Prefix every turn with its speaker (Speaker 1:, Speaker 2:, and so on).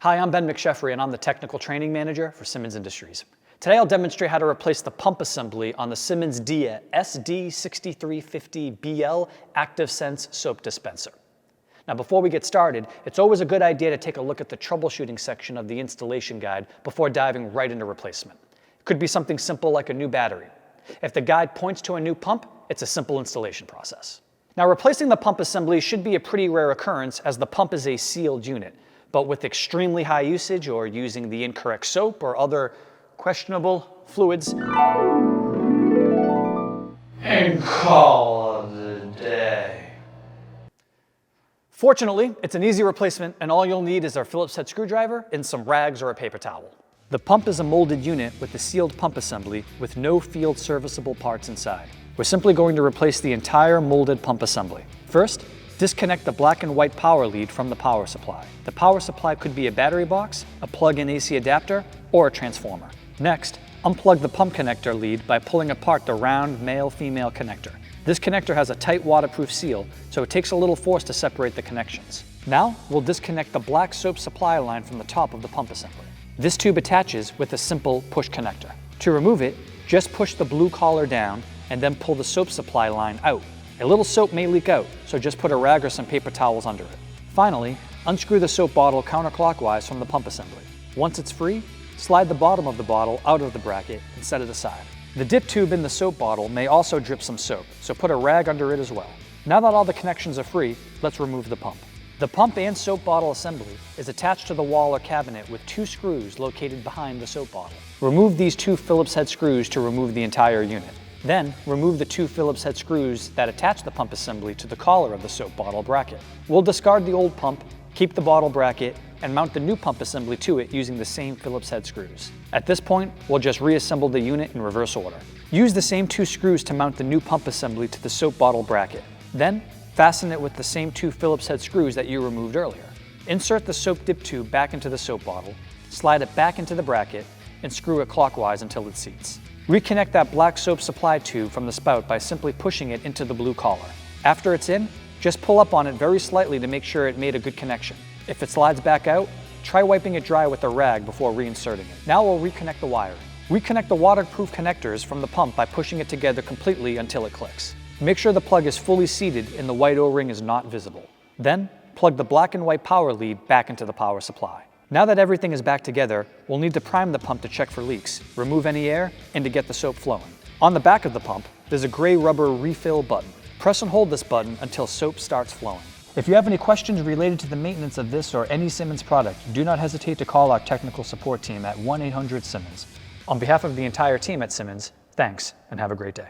Speaker 1: Hi, I'm Ben McSheffrey and I'm the Technical Training Manager for Symmons Industries. Today I'll demonstrate how to replace the pump assembly on the Symmons SD6350BL ActivSense soap dispenser. Now before we get started, it's always a good idea to take a look at the troubleshooting section of the installation guide before diving right into replacement. It could be something simple like a new battery. If the guide points to a new pump, it's a simple installation process. Now replacing the pump assembly should be a pretty rare occurrence as the pump is a sealed unit. But with extremely high usage or using the incorrect soap or other questionable fluids, and call it a day. Fortunately, it's an easy replacement and all you'll need is our Phillips head screwdriver and some rags or a paper towel. The pump is a molded unit with a sealed pump assembly with no field serviceable parts inside. We're simply going to replace the entire molded pump assembly. First, disconnect the black and white power lead from the power supply. The power supply could be a battery box, a plug-in AC adapter, or a transformer. Next, unplug the pump connector lead by pulling apart the round male-female connector. This connector has a tight waterproof seal, so it takes a little force to separate the connections. Now, we'll disconnect the black soap supply line from the top of the pump assembly. This tube attaches with a simple push connector. To remove it, just push the blue collar down and then pull the soap supply line out. A little soap may leak out, so just put a rag or some paper towels under it. Finally, unscrew the soap bottle counterclockwise from the pump assembly. Once it's free, slide the bottom of the bottle out of the bracket and set it aside. The dip tube in the soap bottle may also drip some soap, so put a rag under it as well. Now that all the connections are free, let's remove the pump. The pump and soap bottle assembly is attached to the wall or cabinet with two screws located behind the soap bottle. Remove these two Phillips head screws to remove the entire unit. Then, remove the two Phillips head screws that attach the pump assembly to the collar of the soap bottle bracket. We'll discard the old pump, keep the bottle bracket, and mount the new pump assembly to it using the same Phillips head screws. At this point, we'll just reassemble the unit in reverse order. Use the same two screws to mount the new pump assembly to the soap bottle bracket. Then, fasten it with the same two Phillips head screws that you removed earlier. Insert the soap dip tube back into the soap bottle, slide it back into the bracket, and screw it clockwise until it seats. Reconnect that black soap supply tube from the spout by simply pushing it into the blue collar. After it's in, just pull up on it very slightly to make sure it made a good connection. If it slides back out, try wiping it dry with a rag before reinserting it. Now we'll reconnect the wiring. Reconnect the waterproof connectors from the pump by pushing it together completely until it clicks. Make sure the plug is fully seated and the white O-ring is not visible. Then, plug the black and white power lead back into the power supply. Now that everything is back together, we'll need to prime the pump to check for leaks, remove any air, and to get the soap flowing. On the back of the pump, there's a gray rubber refill button. Press and hold this button until soap starts flowing. If you have any questions related to the maintenance of this or any Symmons product, do not hesitate to call our technical support team at 1-800-SYMMONS. On behalf of the entire team at Symmons, thanks and have a great day.